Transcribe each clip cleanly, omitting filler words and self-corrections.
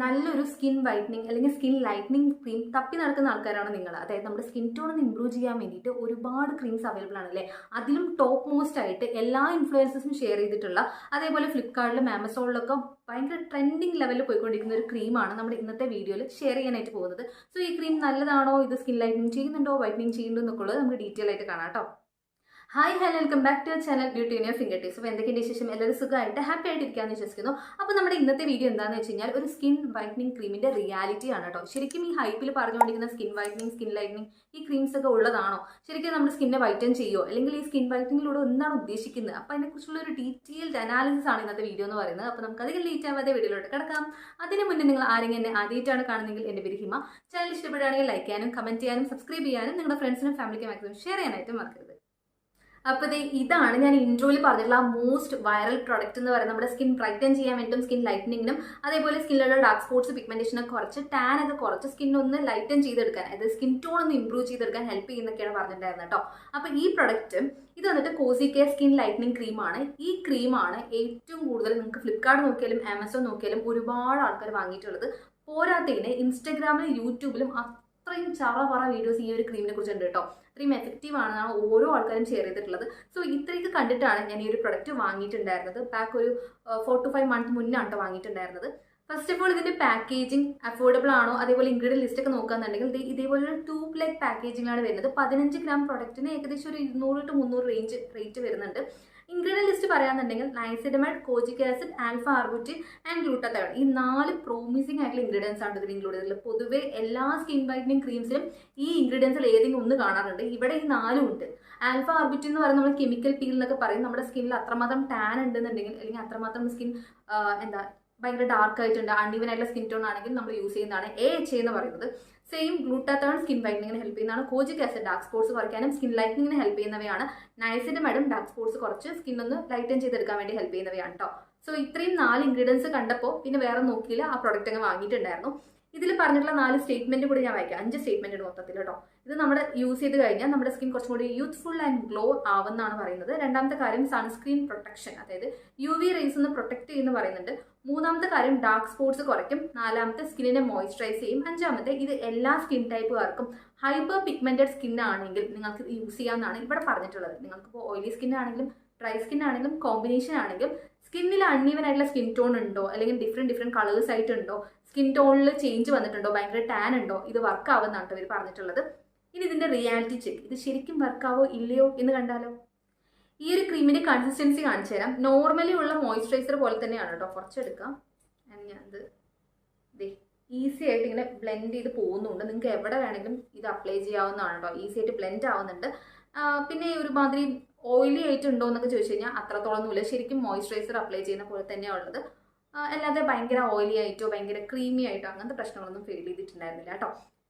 നല്ലൊരു skin whitening അല്ലെങ്കിൽ skin lightening cream തപ്പി നടക്കുന്ന ആൾക്കാരാണ് നിങ്ങൾ. അതായത് നമ്മുടെ സ്കിൻ ടോൺ ഒന്ന് ഇമ്പ്രൂവ് ചെയ്യാൻ വേണ്ടിയിട്ട് ഒരുപാട് ക്രീംസ് അവൈലബിൾ ആണ് അല്ലേ. അതിലും ടോപ്പ് മോസ്റ്റ് ആയിട്ട് എല്ലാ ഇൻഫ്ലുവൻസേഴ്സും ഷെയർ ചെയ്തിട്ടുള്ള, അതേപോലെ ഫ്ലിപ്കാർട്ടിലും ആമസോണിലൊക്കെ ഭയങ്കര ട്രെൻഡിങ് ലെവലിൽ പോയിക്കൊണ്ടിരിക്കുന്ന ഒരു ക്രീമാണ് നമ്മുടെ ഇന്നത്തെ വീഡിയോയിൽ ഷെയർ ചെയ്യാനായിട്ട് പോകുന്നത്. സോ ഈ ക്രീം നല്ലതാണോ, ഇത് സ്കിൻ ലൈറ്റനിങ് ചെയ്യുന്നുണ്ടോ, വൈറ്റനിങ് ചെയ്യുന്നുണ്ടോ എന്നൊക്കെ ഉള്ളത് നമുക്ക് ഡീറ്റെയിൽ ആയിട്ട് കാണാം കേട്ടോ. Hi hello, welcome back to channel beauty in your fingertips. അപ്പോൾ എന്തൊക്കെയാണ് വിശേഷം? എല്ലാവരും സുഖമായിട്ട് ഹാപ്പി ആയിട്ട് ഇരിക്കാമെന്ന് വിശ്വസിക്കുന്നു. അപ്പോൾ നമ്മുടെ ഇന്നത്തെ വീഡിയോ എന്താണെന്ന് വെച്ച് കഴിഞ്ഞാൽ ഒരു സ്കിൻ വൈറ്റനിങ് ക്രീമിന്റെ റിയാലിറ്റി ആണ് കേട്ടോ. ശരിക്കും ഈ ഹൈപ്പിൽ പറഞ്ഞുകൊണ്ടിരിക്കുന്ന സ്കിൻ വൈറ്റനിങ്, സ്കിൻ ലൈറ്റനിങ് ഈ ക്രീംസ് ഒക്കെ ഉള്ളതാണോ? ശരിക്കും നമ്മുടെ സ്കിന്നെ വൈറ്റൻ ചെയ്യുമോ, അല്ലെങ്കിൽ ഈ സ്കിൻ വൈറ്റനിങ്ങിലൂടെ എന്താണ് ഉദ്ദേശിക്കുന്നത്? അപ്പോൾ അതിനെക്കുറിച്ചുള്ള ഒരു ഡീറ്റെയിൽഡ് അനാലിസിസ് ആണ് ഇന്നത്തെ വീഡിയോ എന്ന് പറയുന്നത്. അപ്പോൾ നമുക്ക് അധികം ലേറ്റ് ആവാതെ വീഡിയോയിലോട്ട് കിടക്കാം. അതിന് മുന്നേ നിങ്ങൾ ആരെങ്കിലും എന്നെ ആദ്യമായിട്ടാണ് കാണുന്നതെങ്കിൽ എൻ്റെ പേര് ഹിമ. ചാനൽ ഇഷ്ടപ്പെടുകയാണെങ്കിൽ ലൈക്ക് ചെയ്യാനും കമന്റ് ചെയ്യാനും സബ്സ്ക്രൈബ് ചെയ്യാനും നിങ്ങളുടെ ഫ്രണ്ട്സിനും ഫാമിലിക്കും മാക്സിമം ഷെയർ ചെയ്യാനായിട്ട് മറക്കരുത്. അപ്പോൾ ഇതാണ് ഞാൻ ഇൻട്രോയിൽ പറഞ്ഞിട്ടുള്ള മോസ്റ്റ് വൈറൽ പ്രൊഡക്റ്റ് എന്ന് പറയുന്നത്. നമ്മുടെ സ്കിൻ ബ്രൈറ്റൻ ചെയ്യാൻ വേണ്ടിയും സ്കിൻ ലൈറ്റനിങ്ങിനും അതേപോലെ സ്കിന്നിലുള്ള ഡാർക്ക് സ്പോട്ട്സ്, പിഗ്മെന്റേഷനൊക്കെ കുറച്ച്, ടാൻ ഒക്കെ കുറച്ച് സ്കിൻ ഒന്ന് ലൈറ്റൻ ചെയ്തെടുക്കാൻ, അതായത് സ്കിൻ ടോൺ ഒന്ന് ഇംപ്രൂവ് ചെയ്തെടുക്കാൻ ഹെൽപ്പ് ചെയ്യുന്നൊക്കെയാണ് പറഞ്ഞിട്ടുണ്ടായിരുന്നത് കേട്ടോ. അപ്പോൾ ഈ പ്രൊഡക്റ്റ് ഇത് വന്നിട്ട് കോസി കെയർ സ്കിൻ ലൈറ്റനിങ് ക്രീമാണ്. ഈ ക്രീമാണ് ഏറ്റവും കൂടുതൽ നിങ്ങൾക്ക് ഫ്ലിപ്കാർട്ട് നോക്കിയാലും ആമസോൺ നോക്കിയാലും ഒരുപാട് ആൾക്കാർ വാങ്ങിയിട്ടുള്ളത്. പോരാത്തതിന് ഇൻസ്റ്റഗ്രാമിലും യൂട്യൂബിലും അത്രയും ചറ വീഡിയോസ് ഈ ഒരു ക്രീമിനെ കുറിച്ചുണ്ട് കേട്ടോ. അത്രയും എഫക്റ്റീവ് ആണെന്നാണ് ഓരോ ആൾക്കാരും ഷെയർ ചെയ്തിട്ടുള്ളത്. സോ ഇത്രയൊക്കെ കണ്ടിട്ടാണ് ഞാൻ ഈ ഒരു പ്രൊഡക്റ്റ് വാങ്ങിയിട്ടുണ്ടായിരുന്നത്. ബാക്ക് ഒരു 4 to 5 months മുന്നാണ് വാങ്ങിയിട്ടുണ്ടായിരുന്നത്. ഫസ്റ്റ് ഓഫ് ഓൾ ഇതിന്റെ പാക്കേജിങ് അഫോർഡബിൾ ആണോ, അതേപോലെ ഇൻഗ്രീഡിയൻ ലിസ്റ്റ് ഒക്കെ നോക്കുകയാണെന്നുണ്ടെങ്കിൽ ഇതേപോലെ ഒരു ട്യൂബ് ലൈക്ക് പാക്കേജിംഗാണ് വരുന്നത്. 15 gram പ്രൊഡക്റ്റിന് ഏകദേശം ഒരു 200 to 300 റേറ്റ് വരുന്നുണ്ട്. ഇൻഗ്രീഡിയൻ ലിസ്റ്റ് പറയാന്നുണ്ടെങ്കിൽ niacinamide, kojic acid, alpha arbutin and glutathione, ഈ 4 പ്രോമിസിംഗ് ആയിട്ടുള്ള ഇൻഗ്രീഡിയൻസ് ആണ് ഇതിൽ ഇൻക്ലൂഡ് ചെയ്തിട്ടുള്ളത്. പൊതുവെ എല്ലാ സ്കിൻ വൈറ്റനിങ് ക്രീംസിലും ഈ ഇൻഗ്രീഡിയൻസിൽ ഏതെങ്കിലും ഒന്ന് കാണാറുണ്ട്. ഇവിടെ ഈ 4 ഉണ്ട്. ആൽഫ ആർബുറ്റിൻ എന്ന് പറയുന്നത് നമ്മൾ കെമിക്കൽ പീൽ എന്നൊക്കെ പറയും. നമ്മുടെ സ്കിന്നിൽ അത്രമാത്രം ടാൻ ഉണ്ടെന്നുണ്ടെങ്കിൽ, അല്ലെങ്കിൽ അത്രമാത്രം സ്കിൻ ഭയങ്കര ഡാർക്ക് ആയിട്ടുണ്ട്, അൺഈവൻ ആയിട്ടുള്ള സ്കിൻ ടോൺ ആണെങ്കിൽ നമ്മൾ യൂസ് ചെയ്യുന്നതാണ് AHA എന്ന് പറയുന്നത്. സെയിം ഗ്ലൂട്ടാതയോൺ സ്കിൻ വൈറ്റനിങ്ങിന് ഹെൽപ്പ് ചെയ്യുന്നതാണ്. കോജിക് ആസിഡ് ഡാർക്ക് സ്പോട്ട്സ് കുറയ്ക്കാനും സ്കിൻ ലൈറ്റനിങ്ങിന് ഹെൽപ്പ് ചെയ്യുന്നവയാണ്. നൈസിഡമൈഡും ഡാർക്ക് സ്പോട്ട്സ് കുറച്ച് സ്കിൻ ഒന്ന് ലൈറ്റൻ ചെയ്തെടുക്കാൻ വേണ്ടി ഹെൽപ്പ് ചെയ്യുന്നവയാണ് കേട്ടോ. സോ ഇത്രയും 4 ഇൻഗ്രീഡിയൻസ് കണ്ടപ്പോൾ പിന്നെ വേറെ നോക്കിയില്ല, ആ പ്രൊഡക്റ്റ് അങ്ങ് വാങ്ങിയിട്ടുണ്ടായിരുന്നു. ഇതിൽ പറഞ്ഞിട്ടുള്ള 4 സ്റ്റേറ്റ്മെന്റ് കൂടി ഞാൻ വായിക്കാം. 5 സ്റ്റേറ്റ്മെന്റ് മൊത്തത്തിൽ കേട്ടോ. ഇത് നമ്മുടെ യൂസ് ചെയ്ത് കഴിഞ്ഞാൽ നമ്മുടെ സ്കിൻ കുറച്ചും കൂടി യൂത്ത്ഫുൾ ആൻഡ് ഗ്ലോ ആവുമെന്നാണ് പറയുന്നത്. രണ്ടാമത്തെ കാര്യം സൺസ്ക്രീൻ പ്രൊട്ടക്ഷൻ, അതായത് UV റേസ് ഒന്ന് പ്രൊട്ടക്ട് ചെയ്യുന്ന പറയുന്നുണ്ട്. മൂന്നാമത്തെ കാര്യം ഡാർക്ക് സ്പോട്ട്സ് കുറയ്ക്കും. നാലാമത്തെ സ്കിന്നിനെ മോയ്സ്ചറൈസ് ചെയ്യും. അഞ്ചാമത്തെ ഇത് എല്ലാ സ്കിൻ ടൈപ്പുകാർക്കും ഹൈപ്പർ പിഗ്മെന്റഡ് സ്കിൻ ആണെങ്കിൽ നിങ്ങൾക്ക് യൂസ് ചെയ്യാമെന്നാണ് ഇവിടെ പറഞ്ഞിട്ടുള്ളത്. നിങ്ങൾക്കിപ്പോൾ ഓയിലി സ്കിൻ ആണെങ്കിലും ഡ്രൈ സ്കിൻ ആണെങ്കിലും കോമ്പിനേഷൻ ആണെങ്കിലും സ്കിന്നിൽ അൺഈവൻ ആയിട്ടുള്ള സ്കിൻ ടോൺ ഉണ്ടോ, അല്ലെങ്കിൽ ഡിഫറെന്റ് കളേഴ്സ് ആയിട്ടുണ്ടോ, സ്കിൻ ടോണിൽ ചേഞ്ച് വന്നിട്ടുണ്ടോ, ഭയങ്കര ടാൻ ഉണ്ടോ, ഇത് വർക്ക് ആവുമെന്നാണ് ഇവർ പറഞ്ഞിട്ടുള്ളത്. ഇനി ഇതിന്റെ റിയാലിറ്റി ചെക്ക്, ഇത് ശരിക്കും വർക്കാവോ ഇല്ലയോ എന്ന് കണ്ടാലോ. ഈ ഒരു ക്രീമിന്റെ കൺസിസ്റ്റൻസി കാണിച്ചു തരാം. നോർമലി ഉള്ള മോയ്സ്ചറൈസർ പോലെ തന്നെയാണ് കേട്ടോ. കുറച്ചെടുക്കാം. ഞാനത് ഈസി ആയിട്ട് ഇങ്ങനെ ബ്ലെൻഡ് ചെയ്ത് പോകുന്നുണ്ട്. നിങ്ങൾക്ക് എവിടെ വേണമെങ്കിലും ഇത് അപ്ലൈ ചെയ്യാവുന്നതാണ് കേട്ടോ. ഈസി ആയിട്ട് ബ്ലെൻഡ് ആവുന്നുണ്ട്. പിന്നെ ഒരുമാതിരി ഓയിലി ആയിട്ടുണ്ടോ എന്നൊക്കെ ചോദിച്ചു കഴിഞ്ഞാൽ അത്രത്തോളമൊന്നുമില്ല. ശരിക്കും മോയ്സ്ചറൈസർ അപ്ലൈ ചെയ്യുന്ന പോലെ തന്നെയാണ് ഉള്ളത്. അല്ലാതെ ഭയങ്കര ഓയിലി ആയിട്ടോ ഭയങ്കര ക്രീമി ആയിട്ടോ അങ്ങനത്തെ പ്രശ്നങ്ങളൊന്നും ഫീൽ ചെയ്തിട്ടുണ്ടായിരുന്നില്ല കേട്ടോ.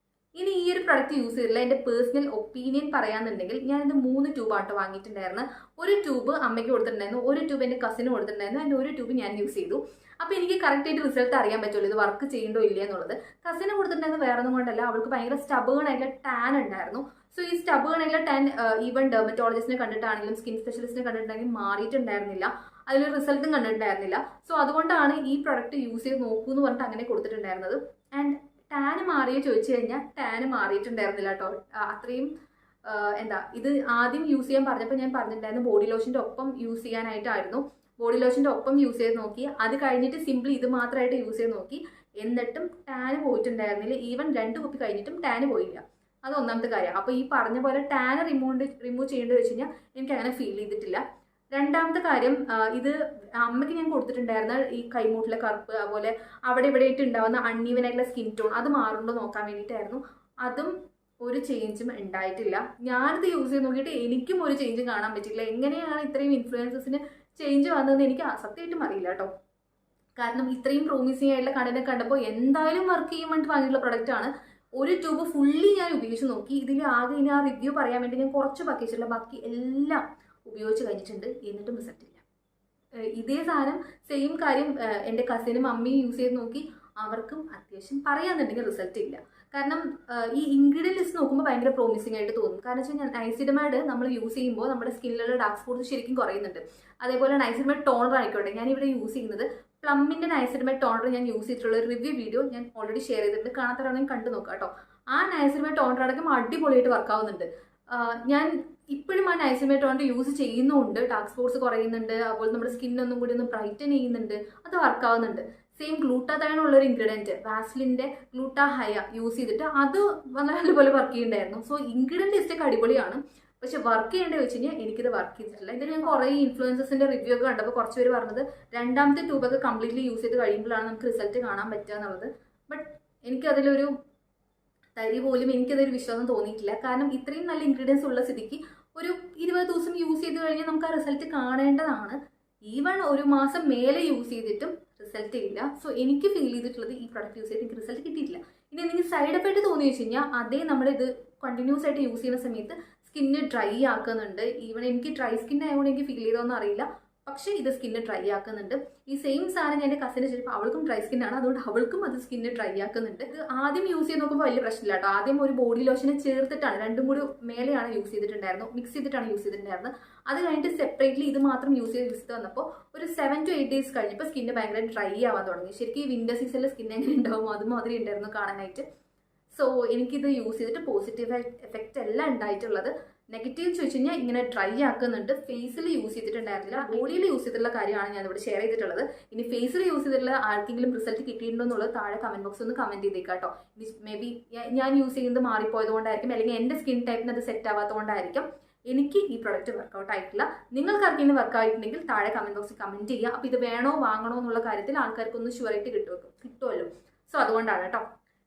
ഇനി ഈ ഒരു പ്രൊഡക്റ്റ് യൂസ് ചെയ്തില്ല എൻ്റെ പേഴ്സണൽ ഒപ്പീനിയൻ പറയാന്നുണ്ടെങ്കിൽ ഞാനിത് 3 ട്യൂബാട്ടോ വാങ്ങിയിട്ടുണ്ടായിരുന്നത്. ഒരു ട്യൂബ് അമ്മയ്ക്ക് കൊടുത്തിട്ടുണ്ടായിരുന്നു, ഒരു ട്യൂബ് എൻ്റെ കസിന് കൊടുത്തിട്ടുണ്ടായിരുന്നു, അതിൻ്റെ ഒരു ട്യൂബ് ഞാൻ യൂസ് ചെയ്തു. അപ്പോൾ എനിക്ക് കറക്റ്റ് ആയിട്ട് റിസൾട്ട് അറിയാൻ പറ്റുള്ളൂ ഇത് വർക്ക് ചെയ്യണ്ടോ ഇല്ല എന്നുള്ളത്. കസിന് കൊടുത്തിട്ടുണ്ടായിരുന്നു വേറെ ഒന്നും കൊണ്ടല്ല, അവൾക്ക് ഭയങ്കര സ്റ്റബേൺ ആയിട്ടുള്ള ടാൻ ഉണ്ടായിരുന്നു. സോ ഈ സ്റ്റബേൺ ആയിട്ടുള്ള ടാൻ ഈവൻ ഡെർമറ്റോളജിസ്റ്റിനെ കണ്ടിട്ടാണെങ്കിലും സ്കിൻ സ്പെഷ്യലിസ്റ്റിനെ കണ്ടിട്ടുണ്ടെങ്കിലും മാറിയിട്ടുണ്ടായിരുന്നില്ല, അതിലൊരു റിസൾട്ടും കണ്ടിട്ടുണ്ടായിരുന്നില്ല. സോ അതുകൊണ്ടാണ് ഈ പ്രൊഡക്റ്റ് യൂസ് ചെയ്ത് നോക്കൂ എന്ന് പറഞ്ഞിട്ട് അങ്ങനെ കൊടുത്തിട്ടുണ്ടായിരുന്നത്. ആൻഡ് ടാന് മാറിയോ ചോദിച്ചു കഴിഞ്ഞാൽ ടാന് മാറിയിട്ടുണ്ടായിരുന്നില്ല കേട്ടോ. അത്രയും ഇത് ആദ്യം യൂസ് ചെയ്യാൻ പറഞ്ഞപ്പോൾ ഞാൻ പറഞ്ഞിട്ടുണ്ടായിരുന്നു ബോഡി ലോഷൻ്റെ ഒപ്പം യൂസ് ചെയ്യാനായിട്ടായിരുന്നു. ബോഡി ലോഷൻ്റെ ഒപ്പം യൂസ് ചെയ്ത് നോക്കി, അത് കഴിഞ്ഞിട്ട് സിംപ്ലി ഇത് മാത്രമായിട്ട് യൂസ് ചെയ്ത് നോക്കി, എന്നിട്ടും ടാന് പോയിട്ടുണ്ടായിരുന്നില്ല. ഈവൻ 2 കുപ്പി കഴിഞ്ഞിട്ടും ടാന് പോയില്ല. അത് ഒന്നാമത്തെ കാര്യം. അപ്പോൾ ഈ പറഞ്ഞ പോലെ ടാന് റിമൂവ് ചെയ്യേണ്ടത് വെച്ച് കഴിഞ്ഞാൽ എനിക്ക് അങ്ങനെ ഫീൽ ചെയ്തിട്ടില്ല. രണ്ടാമത്തെ കാര്യം, ഇത് അമ്മയ്ക്ക് ഞാൻ കൊടുത്തിട്ടുണ്ടായിരുന്ന ഈ കൈമൂട്ടിലെ കറുപ്പ്, അതുപോലെ അവിടെ ഇവിടെ ആയിട്ട് ഉണ്ടാവുന്ന അൺഈവൻ ആയിട്ടുള്ള സ്കിൻ ടോൺ, അത് മാറുണ്ടോ നോക്കാൻ വേണ്ടിയിട്ടായിരുന്നു. അതും ഒരു ചേഞ്ചും ഉണ്ടായിട്ടില്ല. ഞാനിത് യൂസ് ചെയ്ത് നോക്കിയിട്ട് എനിക്കും ഒരു ചേഞ്ചും കാണാൻ പറ്റില്ല. എങ്ങനെയാണ് ഇത്രയും ഇൻഫ്ലുവൻസസിന് ചേഞ്ച് വന്നതെന്ന് എനിക്ക് സത്യമായിട്ടും അറിയില്ല കേട്ടോ. കാരണം ഇത്രയും പ്രോമിസിങ് ആയിട്ടുള്ള കണ്ടന്റ് കണ്ടപ്പോൾ എന്തായാലും വർക്ക് ചെയ്യാൻ വേണ്ടി വാങ്ങിയിട്ടുള്ള പ്രൊഡക്റ്റ് ആണ്. ഒരു ട്യൂബ് ഫുള്ളി ഞാൻ ഉപയോഗിച്ച് നോക്കി. ഇതിൽ ആകെ ഇനി ആ റിവ്യൂ പറയാൻ വേണ്ടി ഞാൻ കുറച്ച് പാക്കേജില്ല, ബാക്കി എല്ലാം ഉപയോഗിച്ച് കഴിഞ്ഞിട്ടുണ്ട്, എന്നിട്ടും റിസൾട്ട് ഇല്ല. ഇതേ സാധനം സെയിം കാര്യം എൻ്റെ കസിനും അമ്മയും യൂസ് ചെയ്ത് നോക്കി, അവർക്കും അത്യാവശ്യം പറയാന്നുണ്ടെങ്കിൽ റിസൾട്ട് ഇല്ല. കാരണം ഈ ഇൻഗ്രീഡിയൻ ലിസ്റ്റ് നോക്കുമ്പോൾ ഭയങ്കര പ്രോമിസിംഗ് ആയിട്ട് തോന്നും. കാരണം വെച്ച് കഴിഞ്ഞാൽ നൈസിഡമൈഡ് നമ്മൾ യൂസ് ചെയ്യുമ്പോൾ നമ്മുടെ സ്കിന്നിലുള്ള ഡാർക്ക് സ്പോട്ട്സ് ശരിക്കും കുറയുന്നുണ്ട്. അതേപോലെ നൈസിഡമൈഡ് ടോണർ ആയിക്കോട്ടെ, ഞാനിവിടെ യൂസ് ചെയ്യുന്നത് പ്ലമ്മിൻ്റെ നൈസിഡമൈഡ് ടോണർ ഞാൻ യൂസ് ചെയ്തിട്ടുള്ള ഒരു റിവ്യൂ വീഡിയോ ഞാൻ ഓൾറെഡി ഷെയർ ചെയ്തിട്ടുണ്ട്. കാണാത്തവരാണെങ്കിൽ കണ്ടു നോക്കാം കേട്ടോ. ആ നൈസിഡമൈഡ് ടോണർ അടക്കം അടിപൊളിയായിട്ട് വർക്കാവുന്നുണ്ട്. ഞാൻ ഇപ്പോഴും ആ നൈസിഡമൈഡ് ടോണർ യൂസ് ചെയ്യുന്നുണ്ട്. ഡാർക്ക് സ്പോട്ട്സ് കുറയുന്നുണ്ട്, അതുപോലെ നമ്മുടെ സ്കിന്നൊന്നും കൂടി ഒന്ന് ബ്രൈറ്റൻ ചെയ്യുന്നുണ്ട്, അത് വർക്കാവുന്നുണ്ട്. സെയിം ഗ്ലൂട്ടാതയോൺ ഉള്ളൊരു ഇൻഗ്രീഡിയൻറ്റ് വാസ്ലിൻ്റെ ഗ്ലൂട്ടാഹയ യൂസ് ചെയ്തിട്ട് അത് നല്ലപോലെ വർക്ക് ചെയ്യുന്നുണ്ടായിരുന്നു. സോ ഇൻഗ്രീഡിയൻറ്റ് ലിസ്റ്റൊക്കെ അടിപൊളിയാണ്, പക്ഷെ വർക്ക് ചെയ്യേണ്ടത് വെച്ച് കഴിഞ്ഞാൽ എനിക്കിത് വർക്ക് ചെയ്തിട്ടില്ല. ഇതിൽ ഞാൻ കുറേ ഇൻഫ്ലുവൻസസിൻ്റെ റിവ്യൂ ഒക്കെ കണ്ടപ്പോൾ കുറച്ച് പേര് പറഞ്ഞത് രണ്ടാമത്തെ ട്യൂബൊക്കെ കംപ്ലീറ്റ്ലി യൂസ് ചെയ്ത് കഴിയുമ്പോഴാണ് നമുക്ക് റിസൾട്ട് കാണാൻ പറ്റുക എന്നുള്ളത്. ബട്ട് എനിക്കതിലൊരു തരി പോലും എനിക്കതൊരു വിശ്വാസം തോന്നിയിട്ടില്ല. കാരണം ഇത്രയും നല്ല ഇൻഗ്രീഡിയൻസ് ഉള്ള സ്ഥിതിക്ക് ഒരു 20 ദിവസം യൂസ് ചെയ്ത് കഴിഞ്ഞാൽ നമുക്ക് ആ റിസൾട്ട് കാണേണ്ടതാണ്. ഈവൺ ഒരു മാസം മേലെ യൂസ് ചെയ്തിട്ടും റിസൾട്ട് ഇല്ല. സോ എനിക്ക് ഫീൽ ചെയ്തിട്ടുള്ളത് ഈ പ്രൊഡക്റ്റ് യൂസ് ചെയ്ത് എനിക്ക് റിസൾട്ട് കിട്ടിയിട്ടില്ല. ഇനി എന്തെങ്കിലും സൈഡ് എഫക്റ്റ് തോന്നി വെച്ച് കഴിഞ്ഞാൽ അതേ നമ്മളിത് കണ്ടിന്യൂസ് ആയിട്ട് യൂസ് ചെയ്യുന്ന സമയത്ത് സ്കിന്ന് ഡ്രൈ ആക്കുന്നുണ്ട്. ഈവൺ എനിക്ക് ഡ്രൈ സ്കിൻ ആയതുകൊണ്ട് എനിക്ക് ഫീൽ ചെയ്തോന്നും അറിയില്ല, പക്ഷേ ഇത് സ്കിന്ന് ഡ്രൈ ആക്കുന്നുണ്ട്. ഈ സെയിം സാധനം ഞാൻ എൻ്റെ കസിന് ചോദിച്ചപ്പോൾ അവൾക്കും ഡ്രൈ സ്കിന്നാണ്, അതുകൊണ്ട് അവൾക്കും അത് സ്കിന്ന് ഡ്രൈ ആക്കുന്നുണ്ട്. ഇത് ആദ്യം യൂസ് ചെയ്ത് നോക്കുമ്പോൾ വലിയ പ്രശ്നമില്ല കേട്ടോ. ആദ്യം ഒരു ബോഡി ലോഷനെ ചേർത്തിട്ടാണ്, രണ്ടും കൂടി മേലെയാണ് യൂസ് ചെയ്തിട്ടുണ്ടായിരുന്നു, മിക്സ് ചെയ്തിട്ടാണ് യൂസ് ചെയ്തിട്ടുണ്ടായിരുന്നത്. അത് കഴിഞ്ഞിട്ട് സെപ്പറേറ്റ്ലി ഇത് മാത്രം യൂസ് ചെയ്ത് വന്നപ്പോൾ ഒരു 7 to 8 days കഴിഞ്ഞപ്പോൾ സ്കിന്ന് ഭയങ്കര ഡ്രൈ ആവാൻ തുടങ്ങി. ശരിക്കും ഈ വിൻ്റർ സീസണിൽ സ്കിൻ എങ്ങനെ ഉണ്ടാവും അതുമാതിരി ഉണ്ടായിരുന്നു കാണാനായിട്ട്. സോ എനിക്കിത് യൂസ് ചെയ്തിട്ട് പോസിറ്റീവ് എഫക്റ്റ് അല്ല ഉണ്ടായിട്ടുള്ളത്. നെഗറ്റീവ് ചോദിച്ചു കഴിഞ്ഞാൽ ഇങ്ങനെ ഡ്രൈ ആക്കുന്നുണ്ട്. ഫേസിൽ യൂസ് ചെയ്തിട്ടുണ്ടായിരുന്നില്ല, ബോഡിയിൽ യൂസ് ചെയ്തിട്ടുള്ള കാര്യമാണ് ഞാൻ ഇവിടെ ഷെയർ ചെയ്തിട്ടുള്ളത്. ഇനി ഫേസിൽ യൂസ് ചെയ്തിട്ടുള്ള ആർക്കെങ്കിലും റിസൾട്ട് കിട്ടിയിട്ടുണ്ടോ എന്നുള്ളത് താഴെ കമന്റ് ബോക്സ് ഒന്ന് കമന്റ് ചെയ്തേക്കാം കേട്ടോ. മേ ബി ഞാൻ യൂസ് ചെയ്യുന്നത് മാറിപ്പോയത് കൊണ്ടായിരിക്കും, അല്ലെങ്കിൽ എൻ്റെ സ്കിൻ ടൈപ്പിന് അത് സെറ്റ് ആവാത്തതുകൊണ്ടായിരിക്കും എനിക്ക് ഈ പ്രൊഡക്റ്റ് വർക്കൗട്ട് ആയിട്ടില്ല. നിങ്ങൾക്ക് ആർക്കെങ്കിലും വർക്ക് ആയിട്ടുണ്ടെങ്കിൽ താഴെ കമന്റ് ബോക്സിൽ കമന്റ് ചെയ്യുക. അപ്പോൾ ഇത് വേണോ വാങ്ങണോ എന്നുള്ള കാര്യത്തിൽ ആൾക്കാർക്കൊന്ന് ഷുവറായിട്ട് കിട്ടുമല്ലോ. സോ അതുകൊണ്ടാണ് കേട്ടോ.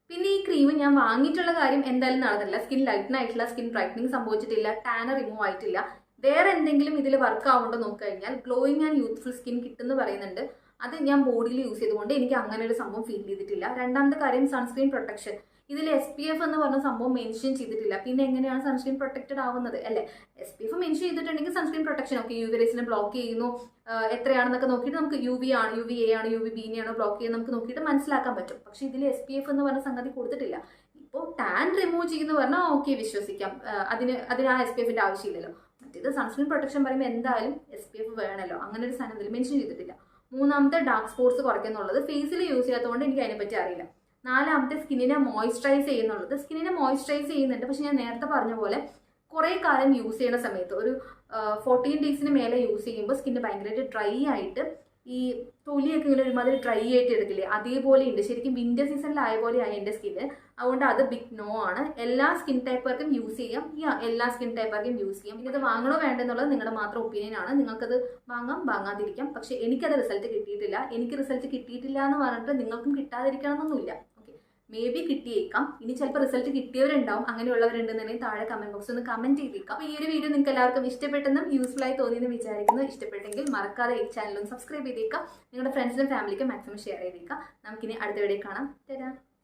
പിന്നെ ഈ ക്രീം ഞാൻ വാങ്ങിയിട്ടുള്ള കാര്യം എന്തായാലും നടന്നില്ല. സ്കിൻ ലൈറ്റൻ ആയിട്ടില്ല, സ്കിൻ ബ്രൈറ്റനിങ് സംഭവിച്ചിട്ടില്ല, ടാനർ റിമൂവ് ആയിട്ടില്ല. വേറെ എന്തെങ്കിലും ഇതിൽ വർക്ക് ആവുണ്ടോ നോക്കിക്കഴിഞ്ഞാൽ ഗ്ലോയിങ് ആൻഡ് യൂത്ത്ഫുൾ സ്കിൻ കിട്ടുമെന്ന് പറയുന്നുണ്ട്. അത് ഞാൻ ബോഡിയിൽ യൂസ് ചെയ്തുകൊണ്ട് എനിക്ക് അങ്ങനെ ഒരു സംഭവം ഫീൽ ചെയ്തിട്ടില്ല. രണ്ടാമത്തെ കാര്യം സൺസ്ക്രീൻ പ്രൊട്ടക്ഷൻ. ഇതിൽ SPF എന്ന് പറഞ്ഞ സംഭവം മെൻഷൻ ചെയ്തിട്ടില്ല. പിന്നെ എങ്ങനെയാണ് സൺസ്ക്രീൻ പ്രൊട്ടക്റ്റഡ് ആവുന്നത് അല്ലേ? SPF മെൻഷൻ ചെയ്തിട്ടുണ്ടെങ്കിൽ സൺസ്ക്രീൻ പ്രൊട്ടക്ഷൻ ഓക്കെ, UV റേസിനെ ബ്ലോക്ക് ചെയ്യുന്നു, എത്രയാണെന്നൊക്കെ നോക്കിയിട്ട് നമുക്ക് UVA ആണ് UVB ആണോ ബ്ലോക്ക് ചെയ്യുന്നത് നമുക്ക് നോക്കിയിട്ട് മനസ്സിലാക്കാൻ പറ്റും. പക്ഷെ ഇതിൽ SPF എന്ന് പറഞ്ഞ സംഗതി കൊടുത്തിട്ടില്ല. ഇപ്പോൾ ടാൻ റിമൂവ് ചെയ്യുന്നു പറഞ്ഞാൽ ഓക്കെ വിശ്വസിക്കാം, അതിന് ആ SPFന്റെ ആവശ്യമില്ലല്ലോ. മറ്റേത് സൺസ്ക്രീൻ പ്രൊട്ടക്ഷൻ പറയുമ്പോൾ എന്തായാലും SPF വേണമല്ലോ, അങ്ങനെ ഒരു സാധനം ഇതിൽ മെൻഷൻ ചെയ്തിട്ടില്ല. മൂന്നാമത്തെ ഡാർക്ക് സ്പോട്ട്സ് കുറയ്ക്കുന്നുള്ളത് ഫേസിൽ യൂസ് ചെയ്യാത്തതുകൊണ്ട് എനിക്ക് അതിനെപ്പറ്റി അറിയില്ല. നാലാമത്തെ സ്കിന്നിനെ മോയ്സ്ചറൈസ് ചെയ്യുന്നുള്ളത്. സ്കിന്നിനെ മോയ്സ്ചറൈസ് ചെയ്യുന്നുണ്ട്, പക്ഷെ ഞാൻ നേരത്തെ പറഞ്ഞ പോലെ കുറേ കാലം യൂസ് ചെയ്യുന്ന സമയത്ത് ഒരു 14 daysന് മേലെ യൂസ് ചെയ്യുമ്പോൾ സ്കിന്ന് ഭയങ്കരമായിട്ട് ഡ്രൈ ആയിട്ട് ഈ തൊലിയൊക്കെ ഇങ്ങനെ ഒരുമാതിരി ഡ്രൈ ആയിട്ട് എടുക്കില്ലേ, അതേപോലെ ഉണ്ട്. ശരിക്കും വിൻ്റർ സീസണിലായ പോലെയായി എൻ്റെ സ്കിന്ന്. അതുകൊണ്ട് അത് ബിഗ് നോ ആണ്. എല്ലാ സ്കിൻ ടൈപ്പർക്കും യൂസ് ചെയ്യാം, എല്ലാ സ്കിൻ ടൈപ്പർക്കും യൂസ് ചെയ്യാം. പിന്നെ ഇത് വാങ്ങണോ വേണ്ടെന്നുള്ളത് നിങ്ങളുടെ മാത്രം ഒപ്പീനിയൻ ആണ്. നിങ്ങൾക്കത് വാങ്ങാതിരിക്കാം. പക്ഷെ എനിക്കത് റിസൾട്ട് കിട്ടിയിട്ടില്ല. എനിക്ക് റിസൾട്ട് കിട്ടിയിട്ടില്ല എന്ന് പറഞ്ഞിട്ട് നിങ്ങൾക്കും കിട്ടാതിരിക്കണമെന്നൊന്നുമില്ല. May be കിട്ടിയേക്കാം. ഇനി ചിലപ്പോൾ റിസൾട്ട് കിട്ടിയവരുണ്ടാവും, അങ്ങനെയുള്ളവരുണ്ടെന്നുണ്ടെങ്കിൽ താഴെ കമന്റ് ബോക്സ് ഒന്ന് കമന്റ് ചെയ്തേക്കാം. അപ്പോൾ ഈ ഒരു വീഡിയോ നിങ്ങൾക്ക് എല്ലാവർക്കും ഇഷ്ടപ്പെട്ടെന്നും യൂസ്ഫുൾ ആയി തോന്നിയെന്ന് വിചാരിക്കുന്നു. ഇഷ്ടപ്പെട്ടെങ്കിൽ മറക്കാതെ ഈ ചാനൽ ഒന്ന് സബ്സ്ക്രൈബ് ചെയ്തേക്കാം. നിങ്ങളുടെ ഫ്രണ്ട്സിനും ഫാമിലിക്കും മാക്സിമം ഷെയർ ചെയ്തേക്കാം. നമുക്കിനി അടുത്ത വീഡിയോ കാണാം. തരാം.